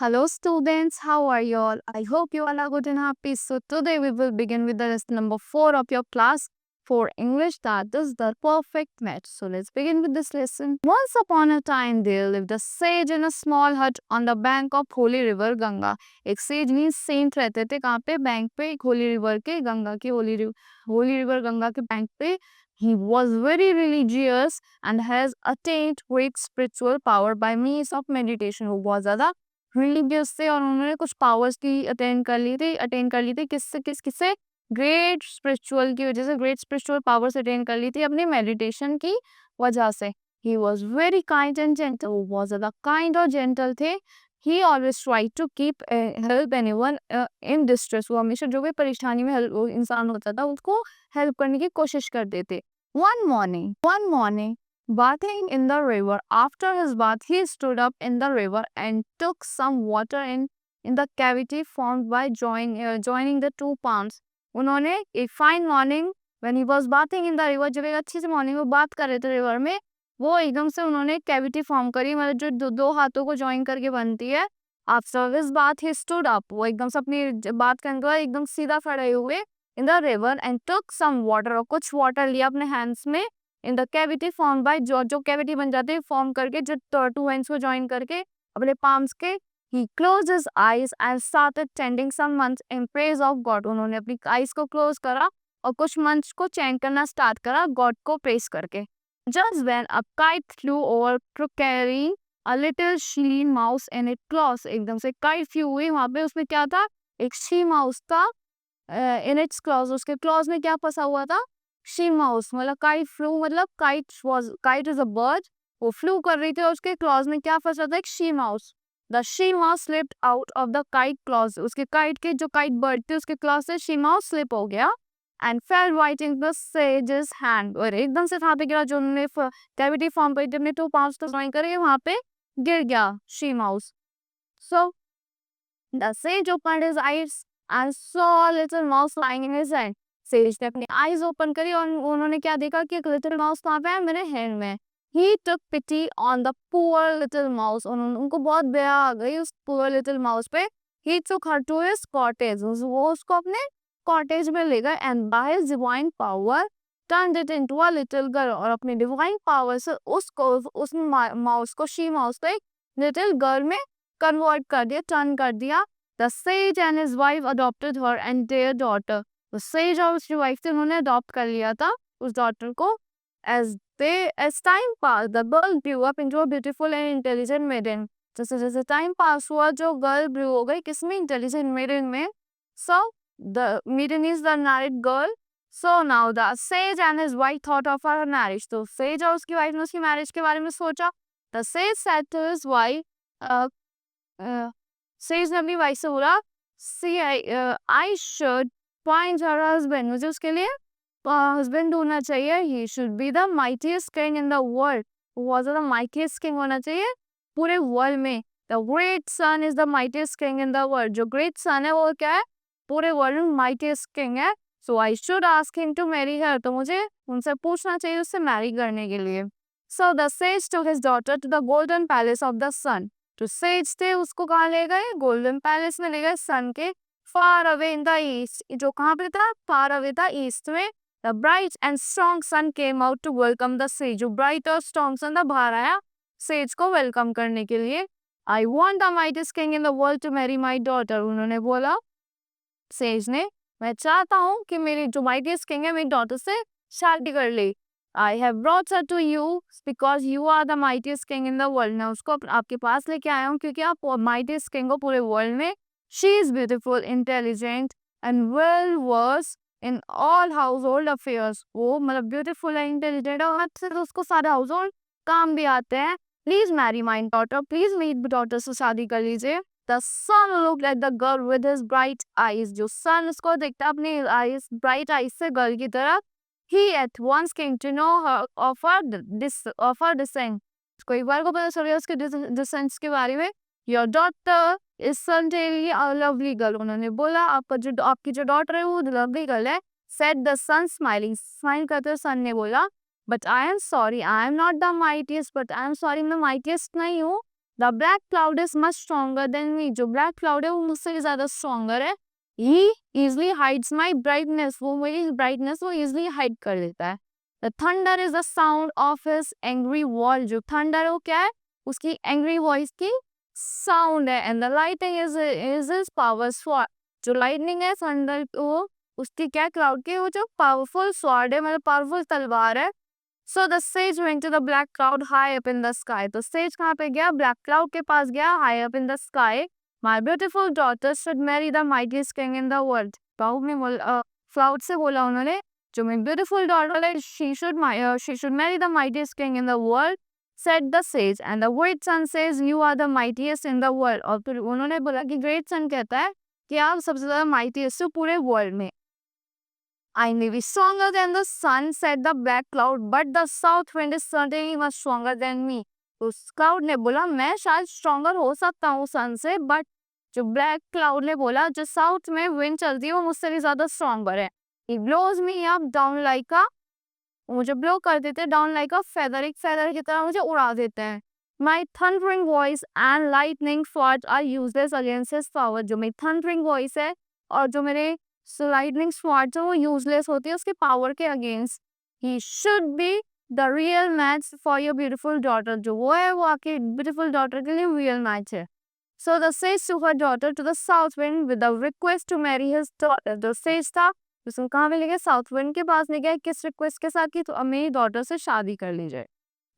Hello students, how are you all? I hope you all are good and happy. So today we will begin with the lesson number 4 of your class for English, that is the perfect match. So let's begin with this lesson. Once upon a time there lived a sage in a small hut on the bank of holy river Ganga. एक sage means saint रहते थे कहाँ पे bank पे एक holy river के गंगा की holy river Ganga के बैंक पे. He was very religious and has attained great spiritual power by means of meditation. वो बहुत ज़्यादा रिलीजियस थे और उन्होंने कुछ पावर्स की अटेन कर ली थी किससे ग्रेट स्पिरिचुअल की वजह से ग्रेट स्पिरिचुअल पावर्स अटेन कर ली थी अपनी मेडिटेशन की वजह से. He was very kind and gentle, वो बहुत ज्यादा काइंड और जेंटल थे. He always try to keep help anyone in distress, वो हमेशा जो भी परेशानी में इंसान होता था उसको हेल्प करने की कोशिश करते थे. One morning, bathing in the river. After his bath, he stood up in the river and took some water in the cavity formed by joining the two palms. उन्होंने एक fine morning when he was bathing in the river, जब एक अच्छी सी morning में बात कर रहे थे रिवर में, वो एकदम से उन्होंने कैविटी फॉर्म करी, मतलब जो दो हाथों को ज्वाइन करके बनती है. After his bath he stood up, वो एकदम से अपनी बात करने के बाद एकदम सीधा खड़े हुए in the river and took some water, और कुछ वाटर लिया अपने हैंड्स में in the cavity form by जो कैविटी बन जाती है फॉर्म करके, जो टू हैंड्स को ज्वाइन करके अपने पाम्स के. He close his eyes and started chanting some months in praise of God. उन्होंने अपनी आईज को क्लोज करा और कुछ मंथ्स को चैंट करना स्टार्ट करा गॉड को प्रेज करके. Just when a kite flu over carrying a little she mouse in it clause, एकदम से काइट फ्लू हुई, वहां पे उसमें क्या था, एक शी माउस था इन इट्स क्लॉज, उसके क्लॉज में क्या फंसा हुआ था, शी माउस. मतलब काइट फ्लू, मतलब काइट इज अ बर्ड, वो फ्लू कर रही थी और उसके क्लॉज में क्या फंसा था, एक she mouse. The she mouse slipped out of the kite clause, उसके काइट के जो काइट बर्ड थे उसके क्लॉज से शी माउस स्लिप हो गया and fail right in the sages hand, और एकदम से कहाँ पे गिरा, जो उन्होंने कैविटी फॉर्म पर जब टू पाउंड्स तो ड्राइंग करे वहां पे गिर गया she mouse. So the says opened his eyes and saw a little mouse lying in his hand. Says ने अपनी आईज ओपन करी और उन्होंने क्या देखा कि एक लिटिल माउस कहाँ पे है, मेरे हैंड में. He took pity on the poor little mouse. उनको बहुत दया आ गई उस poor little mouse पे. He took her to his cottage. वो उसको अपने cottage में ले गए and by his divine power turned it into a little girl. और अपनी divine power से उस mouse को she mouse को एक little girl में convert कर दिया, turn कर दिया. The sage and his wife adopted her and their daughter. तो sage और उसकी wife थे, उन्होंने adopt कर लिया था उस daughter को. As time passed, the girl grew up into a beautiful and intelligent maiden. जैसे जैसे time pass हुआ, जो girl grew हो गई किसमें, intelligent maiden में. So the maiden is the married girl. So now the sage and his wife thought of her marriage. तो sage और उसकी wife ने उसकी marriage के बारे में सोचा. The sage said to his wife, sage ने अपनी वाइफ से बोला, see I should find her husband, मुझे उसके लिए हस्बैंड ढूंढना चाहिए. He should be the mightiest king in the world, बहुत ज्यादा माइटीएस्ट किंग होना चाहिए पूरे वर्ल्ड में. The great sun is the mightiest king in the world, जो ग्रेट सन है वो क्या है, पूरे वर्ल्ड में माइटीएस्ट किंग है. So I should ask him to marry her, तो मुझे उनसे पूछना चाहिए उससे मैरी करने के लिए. So the sage took his daughter to the golden palace of the sun. तो सेज थे उसको कहाँ ले गए, गोल्डन पैलेस में ले गए सन के. Far away in the east, जो कहाँ पे था, फार अवे था ईस्ट में. The bright and strong sun came out to welcome the sage, जो ब्राइट और स्ट्रॉन्ग सन था बाहर आया सेज को वेलकम करने के लिए. I want the mightiest king in the world to marry my daughter, उन्होंने बोला सेज ने, मैं चाहता हूँ कि मेरी जो माइटेस्ट किंग है मेरी डॉटर से शादी कर ले. I have brought her to you because you are the mightiest king in the world. मैं उसको आपके पास लेके आया हूँ क्योंकि आप mightiest king हो पूरे world में. She is beautiful, intelligent and well versed in all household affairs. वो मतलब beautiful है, intelligent है और अच्छे से उसको सारे household काम भी आते हैं. Please marry my daughter. Please मेरी daughter से शादी कर लीजिए. The son looked at the girl with his bright eyes. जो son उसको देखता अपनी eyes bright eyes से girl की तरफ. He at once came to know her of her descent. उसको एक बार को पता चल गया उसके descent के बारे में. Your daughter is certainly a lovely girl. उन्होंने बोला आपकी जो daughter है वो lovely girl है. Said the son smiling. Smile करते हुए son ने बोला, But I am sorry, I am not the mightiest. But I am sorry, मैं mightiest नहीं हूँ. The black cloud is much stronger than me, जो ब्लैक क्लाउड है वो मुझसे भी ज्यादा स्ट्रॉन्गर है. ही इजली हाइड्स माई ब्राइटनेस, वो मेरी ब्राइटनेस वो इजली हाइड कर देता है. The thunder is the sound of his angry wall, जो थंडर है वो क्या है, उसकी एंग्री वॉइस की साउंड है. And the lighting is his power sword, जो लाइटनिंग है थंडर वो उसकी क्या क्लाउड की वो जो पावरफुल स्वॉर्ड है, मतलब पावरफुल तलवार है. So the sage went to the black cloud high up in the sky, तो सेज कहाँ पे गया, ब्लैक क्लाउड के पास गया, high up in the sky. My beautiful daughter should marry the mightiest king in the world, cloud ने बोला, cloud से बोला उन्होंने, जो मेरी ब्यूटीफुल डॉटर है she should marry the mightiest king in the world. Said the sage and the great sun sage you are the mightiest in the world, और फिर उन्होंने बोला कि ग्रेट सन कहता है कि आप सबसे ज्यादा माइटीएस्ट हो पूरे वर्ल्ड में. I may be stronger than the sun, said the black cloud, but the south wind is certainly much stronger than me. उस क्लाउड ने बोला मैं शायद स्ट्रॉन्गर हो सकता हूँ सन से, बट जो ब्लैक क्लाउड ने बोला जो साउथ में विंड चलती है वो मुझसे भी ज्यादा स्ट्रॉन्गर है. He blows me up down like a, मुझे ब्लो कर देते हैं डाउन लाइक अ फेदर, एक फेदर की तरह मुझे उड़ा देते हैं. My thundering voice and lightning fort are useless against his power, जो मेरी थंडरिंग वॉइस है और जो मेरे लाइटनिंग स्वॉर्ड है वो यूजलेस होती है उसके पावर के against. He should be the real match for your beautiful daughter, जो वो है वो आपकी ब्यूटीफुल डॉटर के लिए रियल मैच है. So the sage to her daughter to the south wind with the request to marry his daughter, जो sage था उसको कहाँ पे लेके साउथ विंड के पास ले गया, किस रिक्वेस्ट के साथ कि तो अब मेरी डॉटर से शादी कर ली जाए.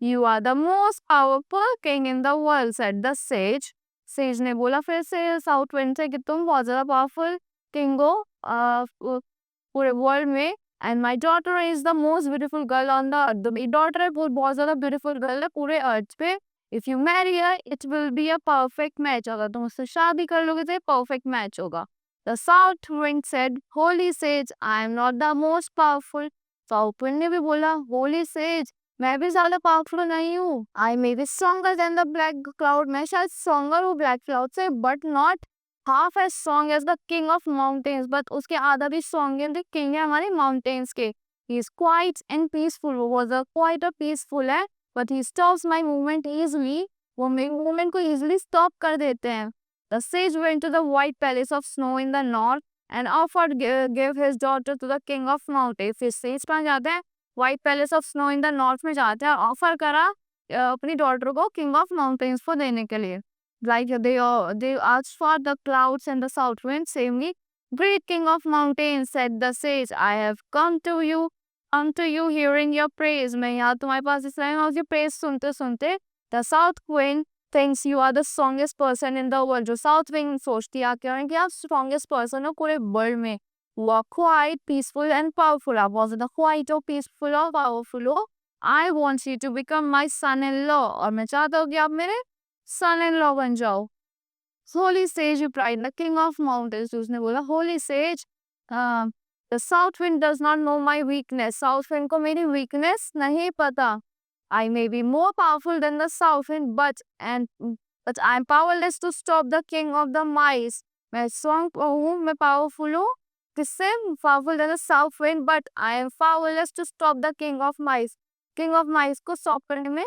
You are the most powerful king in the world, said the sage. Sage ने बोला फिर से साउथ विंड से कि तुम बहुत ज्यादा पावरफुल किंग हो पूरे वर्ल्ड में. And my daughter is the most beautiful girl on the earth, मेरी डॉटर है बहुत ज्यादा ब्यूटीफुल गर्ल है पूरे अर्थ पे. If you marry her it will be a perfect match, अगर तुम उससे शादी कर लोगे तो परफेक्ट मैच होगा. The south wind said Holi says I am not the most powerful, south wind ने भी बोला होली सेज मैं भी ज्यादा पावरफुल नहीं हूँ. I may be stronger than the black cloud, मैं शायद स्ट्रॉन्गर हूँ ब्लैक क्लाउड से, but not half as strong as the king of mountains, but उसके आधा भी strong है, king है हमारे mountains के. He is quiet and peaceful, वो was a quite a peaceful है, but he stops my movement easily, वो मेरे movement को easily stop कर देते हैं. The sage went to the white palace of snow in the north and offered give his daughter to the king of mountains. फिर sage कहाँ जाते हैं, white palace of snow in the north में जाते हैं और offer करा अपनी daughter को king of mountains को देने के लिए. Like they asked for the clouds and the south wind, saying, great king of mountains, said the sage, I have come to you hearing your praise. मैं यहाँ तुम्हारे पास इसलिए हूँ कि praise सुनते सुनते. The south wind thinks you are the strongest person in the world, जो south wind सोचती है कि आप strongest person हो पूरे world में. वो are quiet, peaceful and powerful, आप बहुत ज़्यादा quiet हो, peaceful हो, powerful हो. I want you to become my son-in-law, और मैं चाहता हूँ कि आप मेरे son-in-law बन जाओ. Holy sage replied, the king of mountains, उसने बोला holy sage, the south wind does not know my weakness, south wind को मेरी weakness नहीं पता. I may be more powerful than the south wind, but I am powerless to stop the king of the mice. मैं strong हूँ, मैं powerful हूँ, किससे powerful than the south wind, but I am powerless to stop the king of mice. king of mice को stop करने में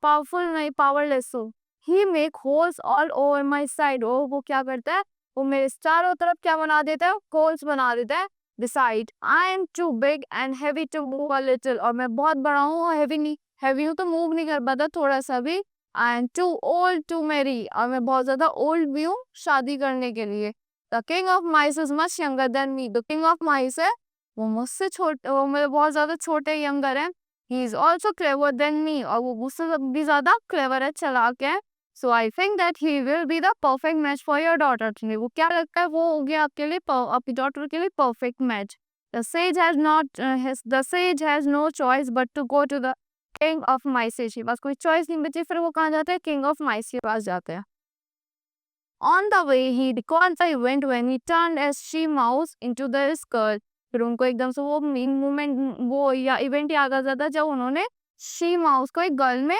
powerful नहीं, powerless हूँ. He make holes all over my side. वो क्या करता है, वो मेरे चारों तरफ क्या बना देता है, holes बना देता है. Decide, I am too big and heavy to move a little, और मैं बहुत बड़ा हूँ और heavy हूँ तो move नहीं कर पाता थोड़ा सा भी. I am too old to marry, और मैं बहुत ज़्यादा old भी हूँ शादी करने के लिए. The king of mice is much younger than me. The king of mice है वो मुझसे छोटे, वो मेरे बहुत ज़्यादा छोटे younger है. He is also clever than me, और वो मुझसे भी ज़्यादा clever है, चालाक है. So I think that he will be the perfect match for your daughter. वो क्या लगता है वो हो गया आपके लिए, आपकी daughter के लिए perfect match. The sage has no choice but to go to the king of mice के पास, कोई choice नहीं बची, फिर वो कहाँ जाते हैं, king of mice के पास जाते हैं. On the way he recalled the event when he turned as she mouse into the skirt. फिर उनको एकदम से वो moment वो या event याद आ जाता जब उन्होंने she mouse को एक girl में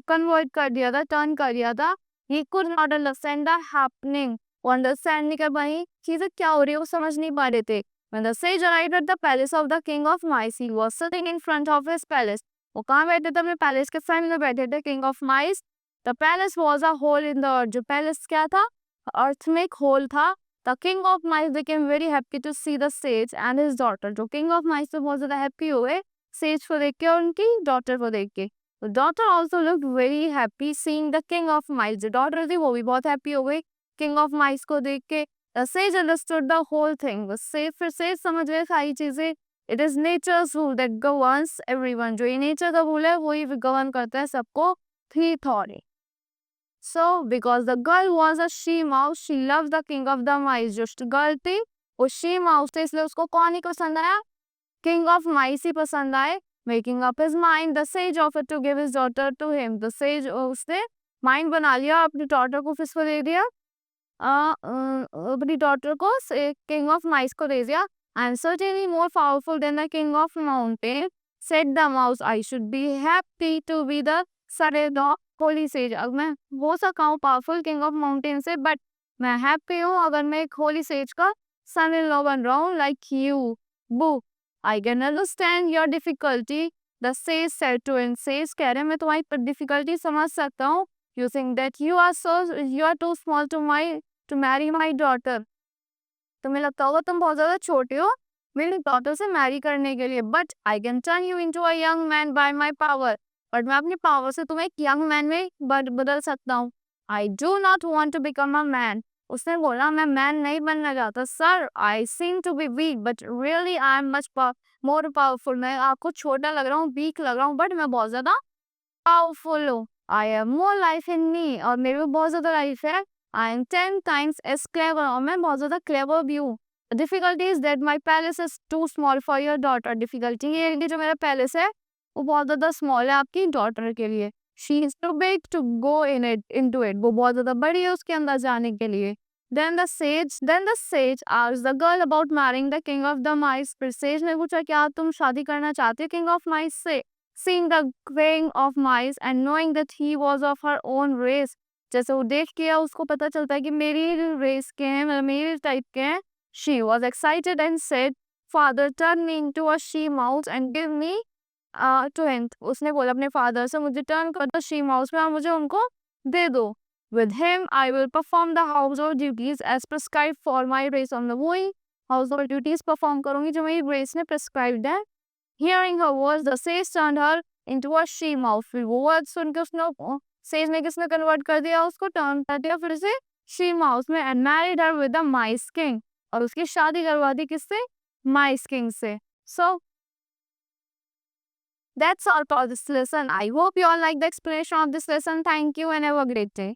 कन्वर्ट कर दिया था, टर्न कर दिया था. He could not understand the happening, वो अंडरस्टैंड नहीं कर पाई चीजें क्या हो रही है, वो समझ नहीं पा रहे थे. When the sage arrived at the palace of the king of mice, he was sitting in front of his palace. वो कहाँ बैठे थे, अपने पैलेस के फ्रंट में बैठे थे king of mice. The palace was a hole in the earth, जो पैलेस क्या था, अर्थ में एक होल था। The king of mice became very happy to see the sage and his daughter, जो किंग ऑफ माइस तो बहुत ज्यादा हैप्पी हुए सेज को देख के और उनकी डॉटर को देख के। Daughter also looked very happy seeing the king of माइस, जो डॉटर थी वो भी बहुत हैप्पी हो गई किंग ऑफ माइस को देख के। The sage understood the whole thing, sage फिर सेज समझ गए सारी चीजें। It is nature's rule that governs everyone, जो ये नेचर का रूल है वही गवर्न करता है सबको। The theory so because the girl was a she mouse she loves the king of the mice, जो गर्ल थी वो शी माउस थी इसलिए उसको कौन ही पसंद आया, किंग ऑफ माइस ही पसंद आए। Making up his mind the sage offered to give his daughter to him, the sage उसने माइंड बना लिया अपनी डॉटर को किसको दे दिया, अपनी डॉटर को किंग ऑफ माइस को दे दिया। And certainly more powerful than the king of mountain said the mouse I should be happy to be the son of holy sage. अब मैं हो सका हूँ पावरफुल किंग ऑफ माउंटेन से, बट मैं हैप्पी हूँ अगर मैं एक होली सेज का सन इन लॉ बन रहा हूँ लाइक यू बू। I can understand your difficulty the sage said to him, sage कह रहे हैं मैं तुम्हारी डिफिकल्टी समझ सकता हूँ। You think that you are too small to marry my daughter. तुम्हें लगता होगा तुम बहुत ज्यादा छोटे हो मेरी डॉटर से मैरी करने के लिए, but I can turn you into a young man by my power, but मैं अपनी पावर से तुम्हें एक यंग मैन में बदल सकता हूँ। I do not want to become a man, उसने बोला मैं मैन नहीं बनना चाहता। Sir I seem to be weak but really I am much more powerful, मैं आपको छोटा लग रहा हूँ वीक लग रहा हूँ बट मैं बहुत ज्यादा पावरफुल हूँ। I have more life in मी, और मेरे में बहुत ज्यादा लाइफ है। I am 10 times as clever, और मैं बहुत ज्यादा क्लेवर भी हूँ। Difficulty is that my palace is too small for your daughter, difficulty ये है कि जो मेरा पैलेस है वो बहुत ज्यादा स्मॉल है आपकी डॉटर के लिए। She is too big to go into it, वो बहुत ज्यादा बड़ी है उसके अंदर जाने के लिए। Then the sage asked the girl about marrying the king of the mice. फिर सेज ने पूछा क्या तुम शादी करना चाहते हो किंग ऑफ माइस से। Seeing the king of mice and knowing that he was of her own race, जैसे वो देख के उसको पता चलता है कि मेरी रेस के हैं, मतलब मेरी टाइप के हैं। She was excited and said, "Father, turn me into a she mouse and give me to him." उसने बोला अपने फादर से मुझे टर्न कर दो she mouse में और मुझे उनको दे दो। With him, I will perform the household duties as prescribed for my race. और मैं वही household duties perform करूंगी जो मेरी race ने prescribed है। Hearing her words, the sage turned her into a she mouse. फिर वो वर्ड सुन के उसने सेज ने किसने कन्वर्ट कर दिया, उसको टर्न कर दिया फिर से she mouse में, and married her with the mice king, और उसकी शादी करवा दी किससे, mice king से। So that's all for this lesson. I hope you all like the explanation of this lesson. Thank you and have a great day.